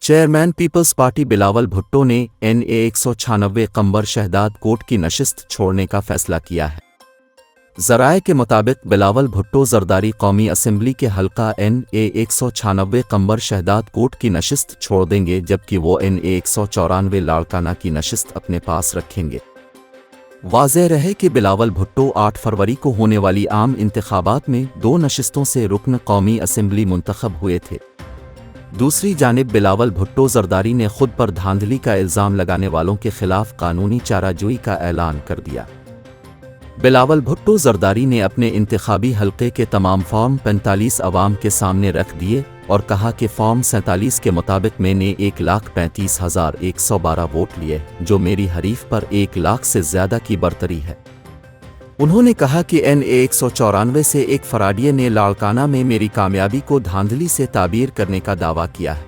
Chairman Peoples Party Bilawal Bhutto ने NA 196 कम्बर Shahdad court की नशिस्त छोड़ने का फैसला किया है। ज़राए के मुताबिक बिलावल भुट्टो जरदारी कौमी असम्बली के हल्का NA 196 कम्बर शहदाद कोर्ट की नशिस्त छोड़ देंगे, जबकि वो NA 194 लाड़काना की नशिस्त अपने पास रखेंगे। वाज़ेह रहे कि बिलावल भुट्टो 8 फरवरी को होने वाली आम इंतखाबात में 2 नशिस्तों से रुकन कौमी असम्बली मुंतखब हुए थे। दूसरी जानिब बिलावल भुट्टो जरदारी ने खुद पर धांधली का इल्ज़ाम लगाने वालों के खिलाफ कानूनी चाराजोई का ऐलान कर दिया। बिलावल भुट्टो जरदारी ने अपने इंतखाबी हल्के के तमाम फॉर्म 45 अवाम के सामने रख दिए और कहा कि फॉर्म 47 के मुताबिक मैंने 1,35,112 वोट लिए, जो मेरी हरीफ पर 1 लाख से ज़्यादा की बरतरी है। उन्होंने कहा कि NA 194 से एक फराडिये ने लाड़काना में मेरी कामयाबी को धांधली से ताबीर करने का दावा किया है।